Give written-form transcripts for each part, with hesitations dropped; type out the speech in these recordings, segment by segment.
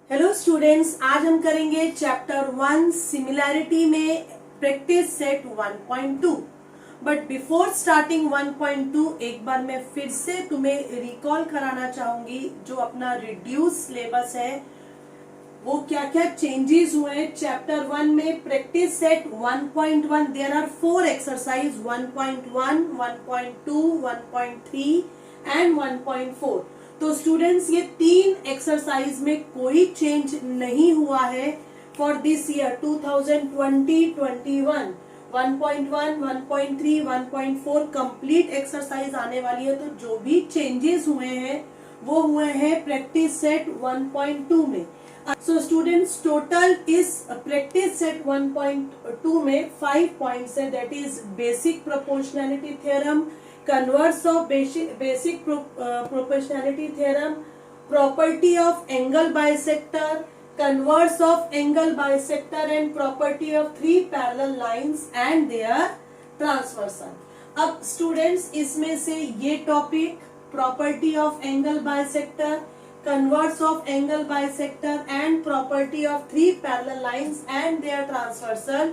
Hello students, आज हम करेंगे चैप्टर 1 सिमिलैरिटी में practice set 1.2। But before starting 1.2 एक बार मैं फिर से तुम्हें रिकॉल कराना चाहूंगी जो अपना रिड्यूस सिलेबस है वो क्या क्या चेंजेस हुए हैं चैप्टर 1 में practice set 1.1। There are 4 exercise 1.1, 1.2, 1.3 and 1.4। तो स्टूडेंट्स ये 3 एक्सरसाइज में कोई चेंज नहीं हुआ है for this year 2020-21। 1.1, 1.3, 1.4 complete exercise आने वाली है। तो जो भी चेंजेस हुए हैं वो हुए हैं प्रैक्टिस सेट 1.2 में। सो स्टूडेंट्स टोटल इस प्रैक्टिस सेट 1.2 में 5 पॉइंट्स है। That is basic proportionality theorem, converse of basic proportionality theorem, property of angle bisector, converse of angle bisector and property of 3 parallel lines and their transversal. अब students इसमें से ये topic property of angle bisector, converse of angle bisector and property of 3 parallel lines and their transversal,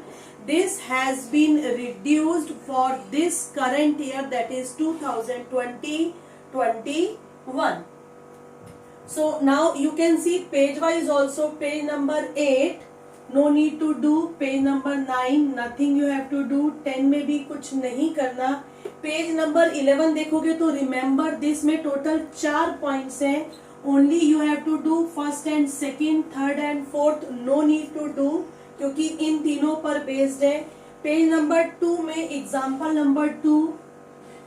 this has been reduced for this current year, that is 2020-21. So now you can see page wise also. Page number 8 no need to do, page number 9 nothing you have to do, 10 में भी कुछ नहीं करना। Page number 11 देखोगे तो remember this में total 4 points हैं। Only you have to do first and second, third and fourth, no need to do क्योंकि इन तीनों पर बेस्ड है। पेज नंबर 2 में एग्जाम्पल नंबर 2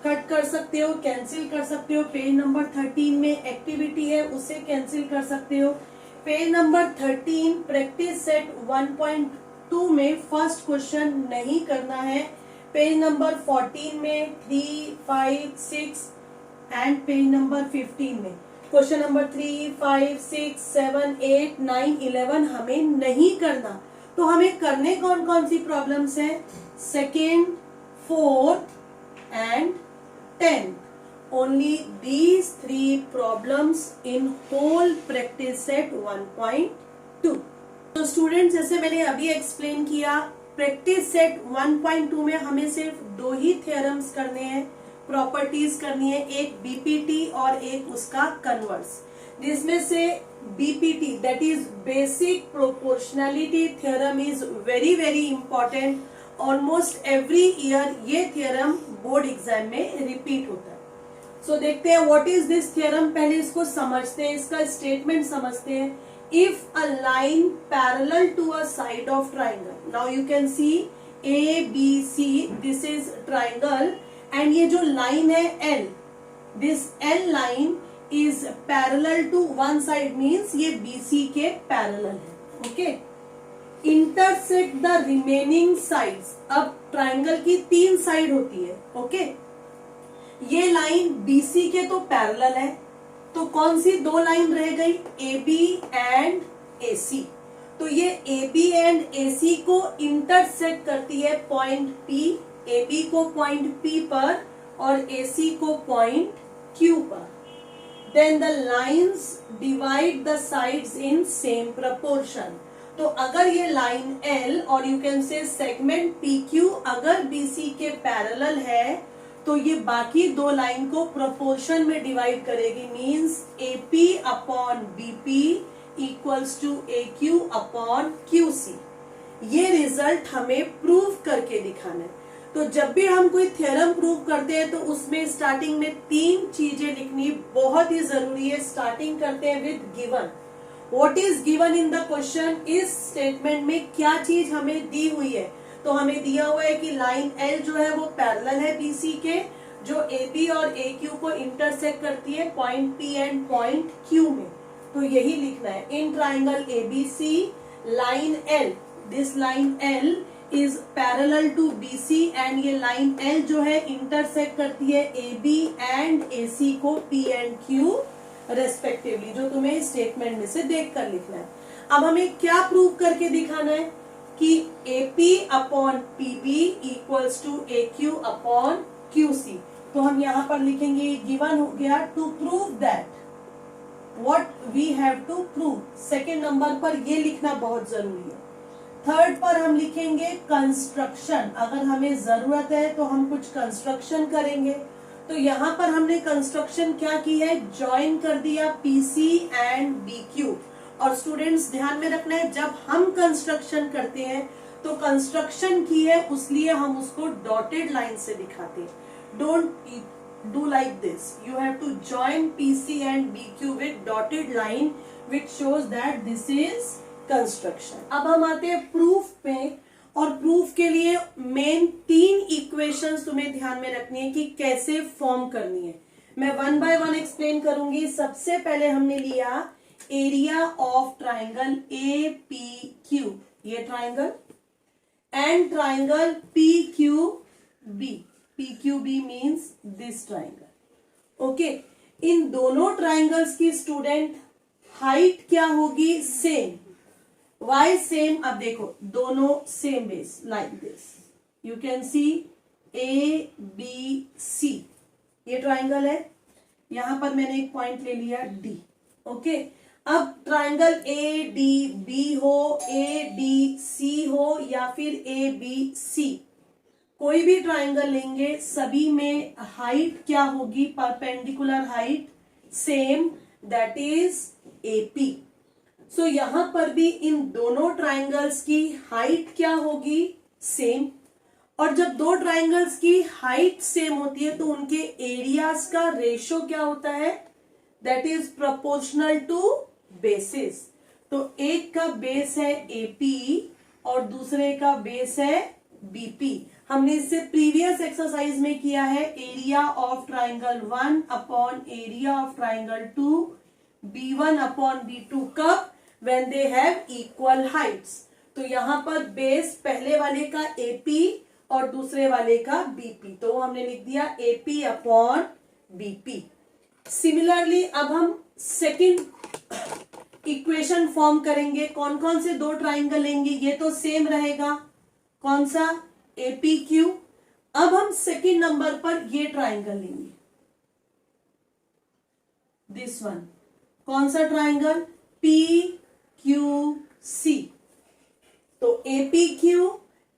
कट कर सकते हो, कैंसिल कर सकते हो। पेज नंबर 13 में एक्टिविटी है, उसे कैंसिल कर सकते हो। पेज नंबर 13 प्रैक्टिस सेट 1.2 में फर्स्ट क्वेश्चन नहीं करना है। पेज नंबर 14 में 3, 5, 6 एंड पेज नंबर 15 में क्वेश्चन नंबर 3, 5, 6, 7, 8, 9, 11 हमें नहीं करना। तो हमें करने कौन कौन सी प्रॉब्लम्स हैं? Second, fourth and 10th। Only these 3 problems in whole practice set 1.2। तो स्टूडेंट्स जैसे मैंने अभी एक्सप्लेन किया, प्रैक्टिस सेट 1.2 में हमें सिर्फ 2 ही थ्योरम्स करने हैं, प्रॉपर्टीज करनी है, एक बीपीटी और एक उसका कन्वर्स। जिसमें से BPT that is basic proportionality theorem is very very important. Almost every year ये थ्योरम बोर्ड एग्जाम में रिपीट होता है। सो देखते हैं व्हाट इज दिस थ्योरम। पहले इसको समझते हैं, इसका स्टेटमेंट समझते हैं। If a line parallel to a side of triangle, now you can see A B C, this is triangle and ये जो लाइन है L, this L line is parallel to one side, means ये BC के parallel है। Okay, intersect the remaining sides. अब triangle की 3 side होती है। ओके, ये लाइन BC के तो पैरेलल है, तो कौन सी 2 लाइन रह गई? AB and AC। तो ये AB एंड AC को इंटरसेक्ट करती है पॉइंट P, AB को पॉइंट P पर और AC को पॉइंट Q पर। Then the lines divide the sides in same proportion। तो अगर ये लाइन L और you can say segment PQ अगर BC के पैरेलल है तो ये बाकी 2 लाइन को प्रोपोर्शन में डिवाइड करेगी, means AP upon BP equals to AQ upon QC। ये रिजल्ट हमें प्रूव करके दिखाना है। तो जब भी हम कोई थ्योरम प्रूव करते हैं तो उसमें स्टार्टिंग में 3 चीजें लिखनी बहुत ही जरूरी है। स्टार्टिंग करते हैं with given. What is given in the question? इस स्टेटमेंट में क्या चीज हमें दी हुई है? तो हमें दिया हुआ है कि लाइन L जो है वो पैरेलल है BC के, जो AB और AQ को इंटरसेक्ट करती है point P and point Q में। तो यही लिखना है। In triangle ABC line L, this line L is parallel to BC and ये लाइन L जो है इंटरसेक्ट करती है AB एंड AC को P एंड Q रेस्पेक्टिवली, जो तुम्हें स्टेटमेंट में से देख कर लिखना है। अब हमें क्या प्रूव करके दिखाना है कि AP upon PB equals to AQ upon QC। तो हम यहाँ पर लिखेंगे गिवन हो गया to prove that what we have to prove. Second number पर ये लिखना बहुत जरूरी है। थर्ड पर हम लिखेंगे कंस्ट्रक्शन। अगर हमें जरूरत है तो हम कुछ कंस्ट्रक्शन करेंगे। तो यहाँ पर हमने कंस्ट्रक्शन क्या की है, ज्वाइन कर दिया पीसी एंड बीक्यू। और स्टूडेंट्स ध्यान में रखना है, जब हम कंस्ट्रक्शन करते हैं तो कंस्ट्रक्शन की है उसलिए हम उसको डॉटेड लाइन से दिखाते हैं। Don't do like this. You have to join PC and BQ with dotted line which shows that this is construction. अब हम आते हैं प्रूफ पे, और प्रूफ के लिए मेन 3 इक्वेशंस तुम्हें ध्यान में रखनी है कि कैसे फॉर्म करनी है। मैं 1 बाय 1 एक्सप्लेन करूंगी। सबसे पहले हमने लिया एरिया ऑफ ट्राइंगल APQ, ये triangle, and triangle PQB। PQB means this triangle. Okay, इन दोनों ट्राइंगल्स की स्टूडेंट हाइट क्या होगी, सेम। वाई सेम, अब देखो दोनों same base, like this you can C ABC, ये ट्राइंगल है। यहां पर मैंने एक पॉइंट ले लिया D। ओके, अब ट्राइंगल ADB हो, ADC हो या फिर ABC, कोई भी ट्राइंगल लेंगे सभी में हाइट क्या होगी, perpendicular height same, that is AP। सो यहां पर भी इन दोनों ट्राइंगल्स की हाइट क्या होगी, सेम। और जब दो ट्राइंगल्स की हाइट सेम होती है तो उनके एरियाज का रेशो क्या होता है, that is proportional to bases. तो एक का बेस है AP और दूसरे का बेस है BP। हमने इससे प्रीवियस एक्सरसाइज में किया है, area of triangle 1 upon area of triangle 2, B1 upon B2, कब, when they have equal Heights. तो यहां पर बेस पहले वाले का AP और दूसरे वाले का BP, तो हमने लिख दिया AP अपॉन BP। सिमिलरली अब हम सेकंड इक्वेशन फॉर्म करेंगे। कौन कौन से दो ट्राइंगल लेंगे, ये तो सेम रहेगा, कौन सा, APQ। अब हम सेकंड नंबर पर ये ट्राइंगल लेंगे, दिस वन, कौन सा ट्राइंगल, PQC। तो APQ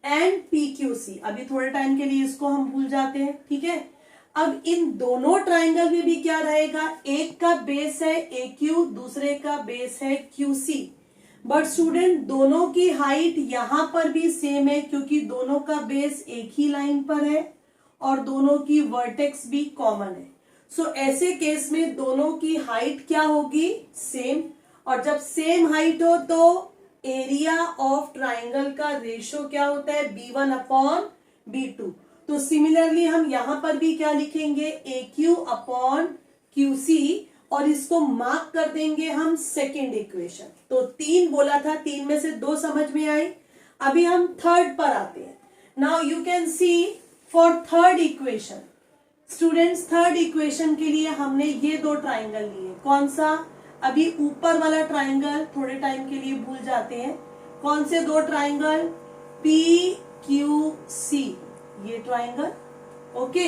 एंड PQC, अभी थोड़े टाइम के लिए इसको हम भूल जाते हैं, ठीक है। अब इन दोनों ट्राइंगल में भी क्या रहेगा, एक का बेस है AQ, दूसरे का बेस है QC। बट स्टूडेंट दोनों की हाइट यहां पर भी सेम है क्योंकि दोनों का बेस एक ही लाइन पर है और दोनों की वर्टेक्स भी कॉमन है। सो ऐसे केस में दोनों की हाइट क्या होगी, सेम। और जब सेम हाइट हो तो एरिया ऑफ ट्राइंगल का रेशो क्या होता है, B1 अपॉन B2। तो सिमिलरली हम यहां पर भी क्या लिखेंगे, AQ अपॉन QC, और इसको मार्क कर देंगे हम सेकेंड इक्वेशन। तो 3 बोला था, 3 में से 2 समझ में आई। अभी हम थर्ड पर आते हैं। Now you can C for third equation, students third equation के लिए हमने ये 2 ट्राइंगल लिए। कौन सा, अभी ऊपर वाला ट्राइंगल थोड़े टाइम के लिए भूल जाते हैं। कौन से 2 ट्राइंगल, PQC, ये triangle, okay,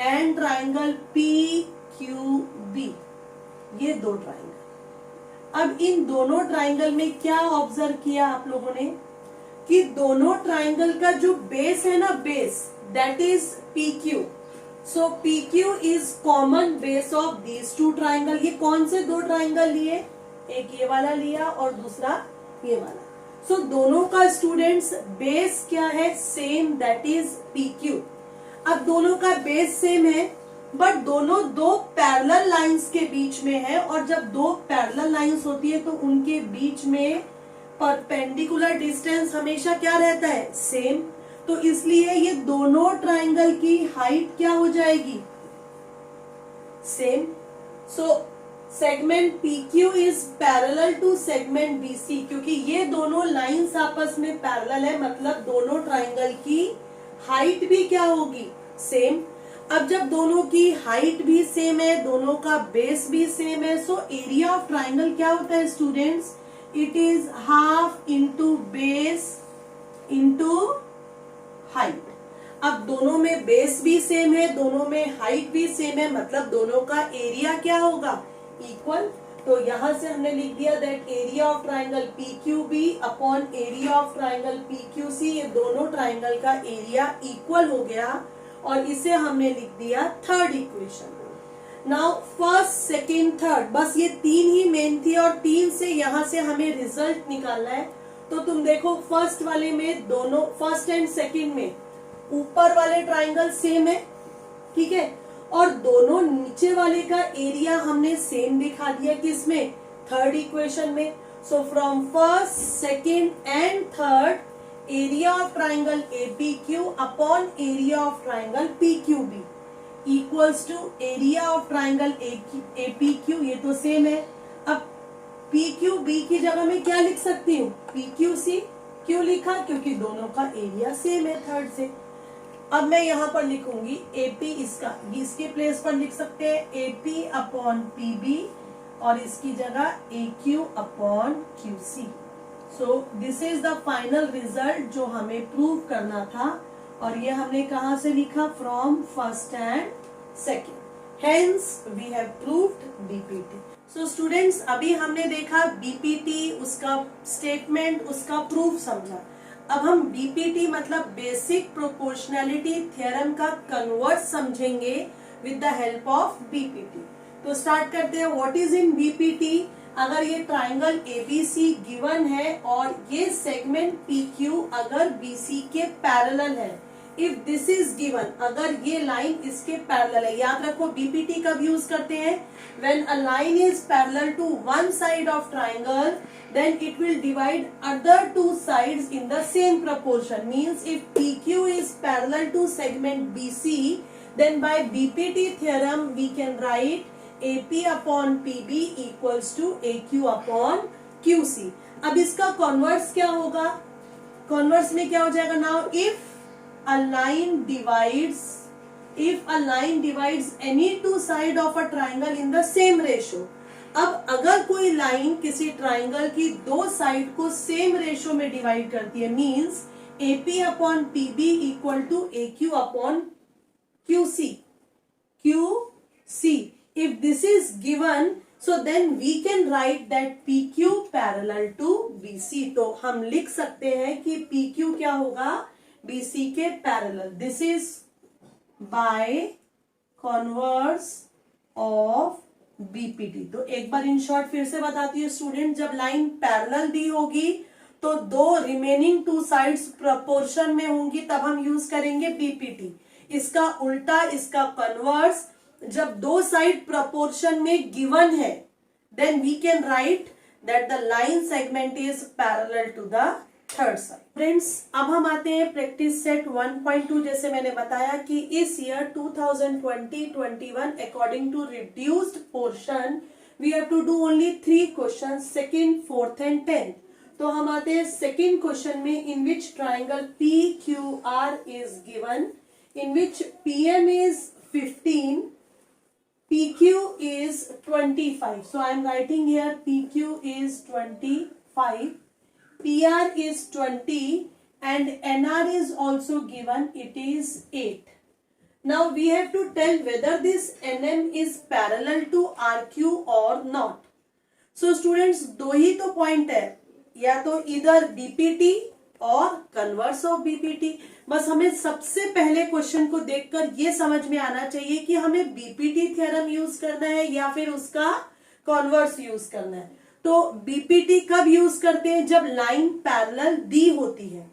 and triangle PQB, ये 2 ट्राइंगल। अब इन दोनों ट्राइंगल में क्या ऑब्जर्व किया आप लोगों ने कि दोनों ट्राइंगल का जो बेस है ना, base, that is PQ। So PQ is common base of these 2 triangle. ये कौन से 2 ट्राइंगल लिए, एक ये वाला लिया और दूसरा ये वाला। सो दोनों का स्टूडेंट्स बेस क्या है, सेम, दैट इज PQ। अब दोनों का बेस सेम है बट दोनों 2 पैरेलल लाइंस के बीच में है, और जब 2 पैरेलल लाइंस होती है तो उनके बीच में परपेंडिकुलर डिस्टेंस हमेशा क्या रहता है, सेम। तो इसलिए ये दोनों ट्राइंगल की हाइट क्या हो जाएगी, same. So segment PQ is parallel to segment BC, क्योंकि ये दोनों लाइंस आपस में पैरेलल है, मतलब दोनों ट्राइंगल की हाइट भी क्या होगी, सेम। अब जब दोनों की हाइट भी सेम है, दोनों का बेस भी सेम है, सो एरिया ऑफ ट्राइंगल क्या होता है students, it is half into base into height. अब दोनों में बेस भी सेम है, दोनों में हाइट भी सेम है, मतलब दोनों का एरिया क्या होगा, इक्वल। तो यहां से हमने लिख दिया that area of triangle PQB upon area of triangle PQC, ये दोनों ट्राइंगल का एरिया इक्वल हो गया और इसे हमने लिख दिया third equation. Now first second third, बस ये तीन ही मेन थी और तीन से यहां से हमें रिजल्ट निकालना है। तो तुम देखो फर्स्ट वाले में दोनों, फर्स्ट एंड सेकेंड में ऊपर वाले ट्राइंगल सेम है, ठीक है, और दोनों नीचे वाले का एरिया हमने सेम दिखा दिया किसमें, थर्ड इक्वेशन में। So from first second and third area of triangle APQ upon area of triangle PQB equals to area of triangle APQ, ये तो सेम है। अब PQB की जगह में क्या लिख सकती हूँ, PQC। क्यों लिखा, क्योंकि दोनों का एरिया सेम है थर्ड से। अब मैं यहां पर लिखूंगी AP, इसके प्लेस पर लिख सकते हैं AP अपॉन PB और इसकी जगह AQ upon QC। So this is the final result जो हमें प्रूव करना था और ये हमने कहां से लिखा, from first and second. Hence we have proved BPT। So students, अभी हमने देखा BPT, उसका स्टेटमेंट, उसका प्रूफ समझा। अब हम BPT मतलब बेसिक प्रोपोर्शनैलिटी थ्योरम का कन्वर्ट समझेंगे with the help of BPT। तो स्टार्ट करते हैं। What is in BPT? अगर ये ट्राइंगल ABC गिवन है और ये सेगमेंट PQ अगर BC के पैरेलल है, इफ दिस इज गिवन, अगर ये लाइन इसके पैरेलल है, याद रखो BPT कब यूज करते हैं, when a line is parallel to one side of triangle then it will divide other two sides in the same proportion. Means if PQ is parallel to segment BC, then by BPT theorem we can write AP upon PB equals to AQ upon QC. अब इसका converse क्या होगा, converse में क्या हो जाएगा, now if a line divides any two side of a triangle in the same ratio, अब अगर कोई लाइन किसी ट्राइंगल की दो साइड को सेम रेशो में डिवाइड करती है, means AP upon PB equal to AQ upon QC। If this is given, so then we can write that PQ parallel to BC। तो हम लिख सकते हैं कि PQ क्या होगा, BC के parallel. This is by converse of BPT। तो एक बार इन शॉर्ट फिर से बताती हूँ स्टूडेंट, जब लाइन पैरेलल दी होगी तो दो रिमेनिंग टू साइड्स प्रोपोर्शन में होंगी, तब हम यूज करेंगे BPT। इसका उल्टा, इसका कन्वर्स, जब दो साइड प्रोपोर्शन में गिवन है, then we can write that the line segment is parallel to the third side. Friends, अब हम आते हैं प्रैक्टिस सेट 1.2। जैसे मैंने बताया कि इस year 2020-21 according to reduced portion we have to do only 3 question, second, fourth and 10th। तो हम आते हैं सेकेंड क्वेश्चन में, in which triangle PQR is given, in which PM is 15, PQ is 25. So I am writing here PQ is 25. PR is 20 and NR is also given, it is 8. Now we have to tell whether this NM is parallel to RQ or not. So students, दो ही तो point है, या तो इधर BPT और converse of BPT। बस हमें सबसे पहले क्वेश्चन को देखकर ये समझ में आना चाहिए कि हमें BPT थ्योरम यूज करना है या फिर उसका कॉन्वर्स यूज करना है। तो BPT कब यूज करते हैं, जब लाइन पैरेलल दी होती है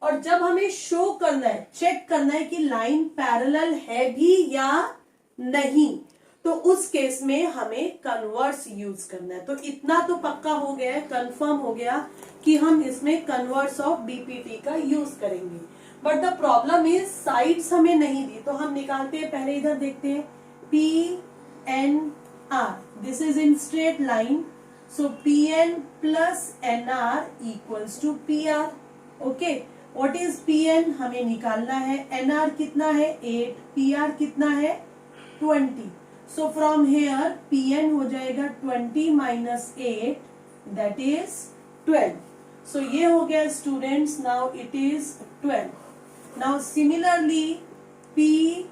और जब हमें शो करना है, चेक करना है कि लाइन पैरेलल है भी या नहीं, तो उस केस में हमें कन्वर्स यूज करना है। तो इतना तो पक्का हो गया है, कंफर्म हो गया कि हम इसमें कन्वर्स ऑफ BPT का यूज करेंगे। But the problem is sides हमें नहीं दी, तो हम निकालते हैं। पहले इधर देखते हैं PNR, this is in straight line, so PN plus NR equals to PR। Okay, what is PN हमें निकालना है, NR कितना है 8, PR कितना है 20। सो फ्रॉम हेयर PN हो जाएगा 20 माइनस 8, दैट इज 12। सो ये हो गया students, now it is 12। Now similarly PMR,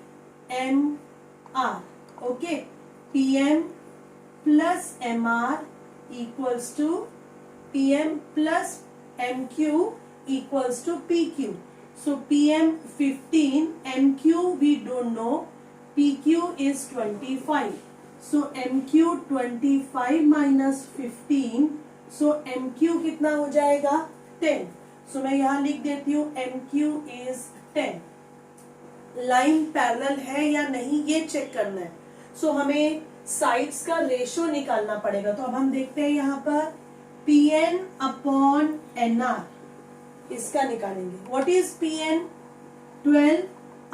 okay, PM plus MR equals to PM plus MQ equals to PQ. So PM 15, MQ we don't know, PQ is 25. So MQ 25 minus 15, so MQ कितना हो जाएगा 10. So मैं यहाँ लिख देती हूँ MQ is 10. Line parallel है या नहीं ये चेक करना है. सो हमें साइड्स का रेशो निकालना पड़ेगा. तो अब हम देखते हैं यहाँ पर PN अपॉन NR इसका निकालेंगे. What is PN? 12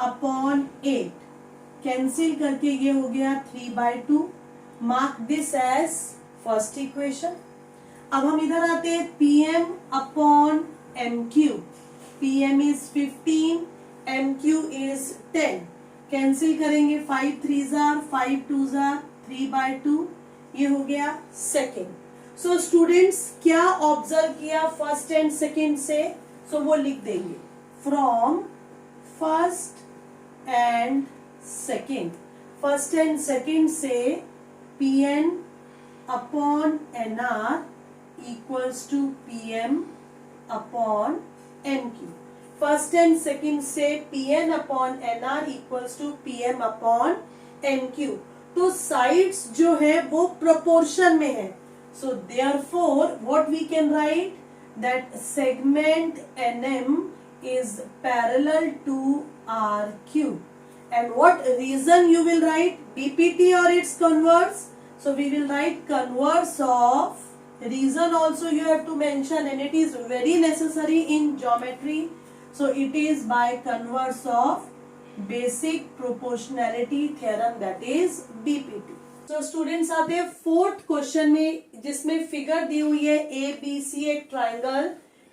upon 8. Cancel करके ये हो गया 3/2. Mark this as first equation. अब हम इधर आते हैं PM upon MQ. PM is 15, MQ is 10. Cancel करेंगे 5 3s are 5 2s are 3/2. ये हो गया सेकेंड. सो स्टूडेंट्स क्या ऑब्जर्व किया फर्स्ट एंड सेकेंड से? सो वो लिख देंगे from first and second. First and second से PN upon NR equals to PM upon MQ. First and second से PN upon NR equals to PM upon MQ. तो sides जो है वो प्रोपोर्शन में है. So therefore what we can write that segment NM is parallel to RQ. And what reason you will write? BPT or its converse? So we will write converse of. Reason also you have to mention, and it is very necessary in geometry. So it is by converse of basic proportionality theorem, that is BPT. तो students आते हैं fourth question में जिसमें figure दी हुई है ABC एक triangle,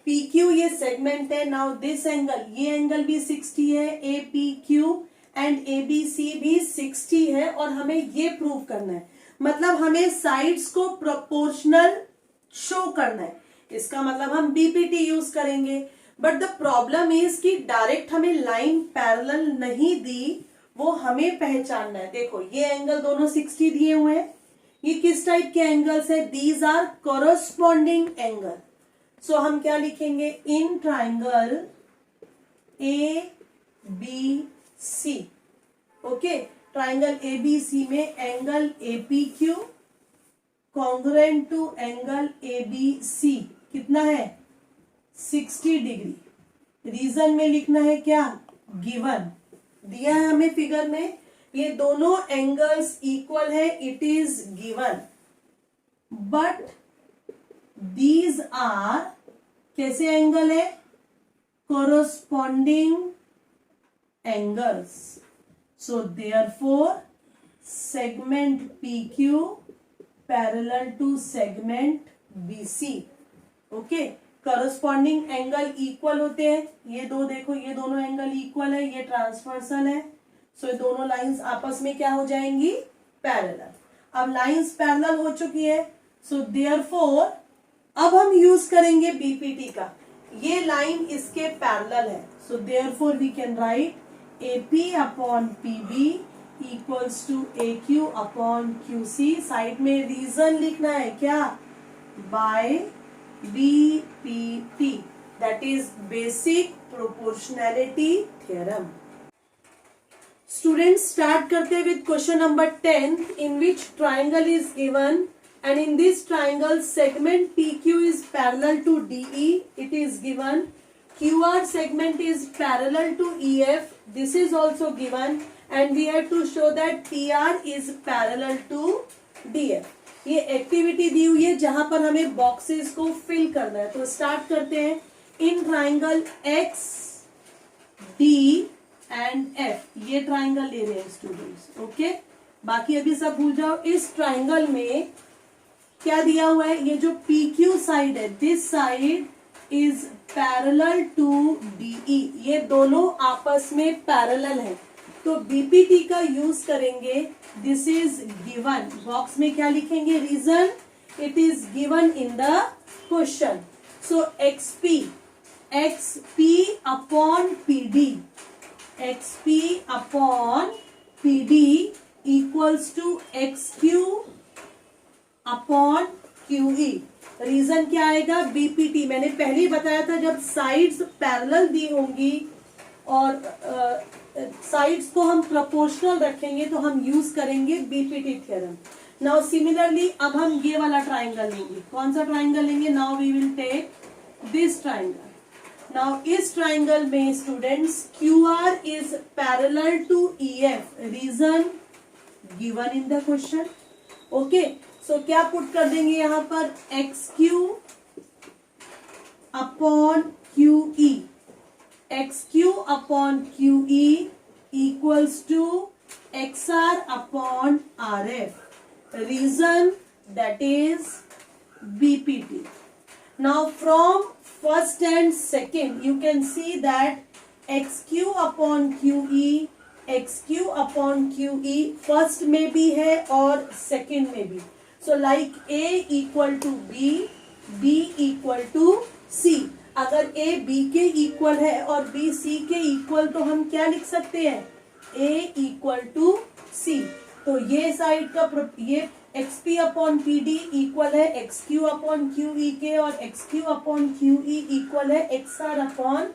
PQ ये segment है. नाउ दिस एंगल, ये एंगल भी 60 है, APQ एंड ABC भी 60 है और हमें ये प्रूव करना है. मतलब हमें साइड्स को प्रोपोर्शनल शो करना है. इसका मतलब हम BPT यूज करेंगे. बट द प्रॉब्लम इज कि डायरेक्ट हमें लाइन पैरेलल नहीं दी, वो हमें पहचानना है. देखो ये एंगल दोनों 60 दिए हुए हैं. ये किस टाइप के एंगल्स है? These are corresponding angle. So हम क्या लिखेंगे? In triangle ABC. Okay, triangle ABC में angle APQ congruent to angle ABC कितना है? 60 डिग्री. रीजन में लिखना है क्या? गिवन दिया है हमें फिगर में. ये दोनों एंगल्स इक्वल है, it is given. But these are कैसे एंगल है? Corresponding angles. So therefore segment PQ parallel to segment BC. Okay, corresponding angle equal होते हैं. ये दो देखो, ये दोनों एंगल इक्वल है, ये ट्रांसवर्सल है. सो ये दोनों लाइंस आपस में क्या हो जाएंगी? पैरेलल. अब लाइंस पैरेलल हो चुकी है. सो देयरफॉर अब हम यूज करेंगे BPT का. ये लाइन इसके पैरेलल है. So therefore we can write AP upon PB equals to AQ upon QC. Side में रीजन लिखना है क्या? By BPT, that is basic proportionality theorem. Students, start करते हैं with question number 10 in which triangle is given, and in this triangle segment PQ is parallel to DE. It is given. QR segment is parallel to EF. This is also given, and we have to show that PR is parallel to DF. ये activity दी हुई है जहां पर हमें boxes को fill करना है. तो स्टार्ट करते हैं. In triangle X D and F, ये ट्राइंगल ले रहे हैं स्टूडेंट्स. ओके, बाकी अभी सब भूल जाओ. इस ट्राइंगल में क्या दिया हुआ है? ये जो PQ साइड है, this side is parallel to DE. ये दोनों आपस में पैरेलल है. तो BPT का यूज करेंगे. This is given. बॉक्स में क्या लिखेंगे? Reason, it is given in the question. So XP upon PD, XP upon PD equals to XQ upon QE। Reason क्या आएगा, BPT। मैंने पहले ही बताया था जब साइड्स पैरेलल दी होंगी और साइड्स को हम प्रोपोर्शनल रखेंगे तो हम यूज करेंगे BPT थ्योरम। नाउ सिमिलरली अब हम ये वाला ट्राइंगल लेंगे। कौन सा ट्राइंगल लेंगे? Now we will take this triangle. Now इस ट्राइंगल में students QR is parallel to EF। Reason given in the question. Okay, so क्या पुट कर देंगे यहाँ पर? XQ upon QE। XQ upon QE equals to XR upon RF। Reason that is BPT. Now from first and second you can see that XQ upon QE, XQ upon QE first में भी है और second में भी। So like A equal to B, B equal to C। अगर A B के equal है और B C के इक्वल तो हम क्या लिख सकते हैं? A equal to C। तो ये साइड का ये XP अपॉन PD इक्वल है XQ अपॉन QE के और XQ अपॉन QE इक्वल है XR अपॉन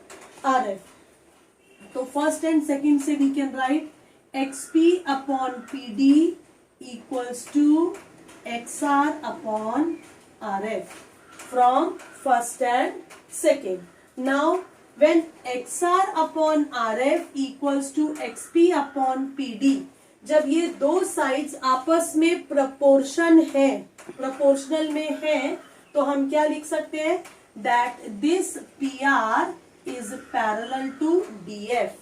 RF। तो फर्स्ट एंड सेकंड से we can write XP upon PD equals to XR upon RF from first and second. Now when XR upon RF equals to XP upon PD, जब ये दो sides आपस में proportional में है तो हम क्या लिख सकते हैं? That this PR is parallel to DF।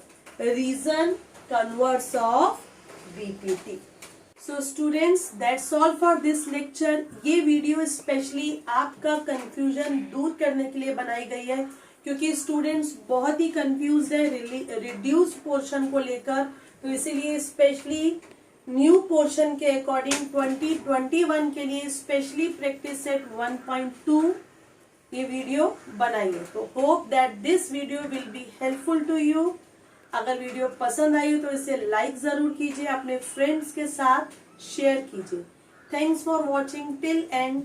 Reason converse of BPT। So students, that's all for this lecture. ये वीडियो स्पेशली आपका कंफ्यूजन दूर करने के लिए बनाई गई है क्योंकि स्टूडेंट्स बहुत ही कंफ्यूज है रिड्यूस पोर्शन को लेकर। तो इसीलिए स्पेशली न्यू पोर्शन के अकॉर्डिंग 2021 के लिए स्पेशली प्रैक्टिस सेट 1.2 ये वीडियो बनाई है। तो hope that this video will be helpful to you. अगर वीडियो पसंद आई हो तो इसे लाइक जरूर कीजिए, अपने फ्रेंड्स के साथ शेयर कीजिए। Thanks for watching till and.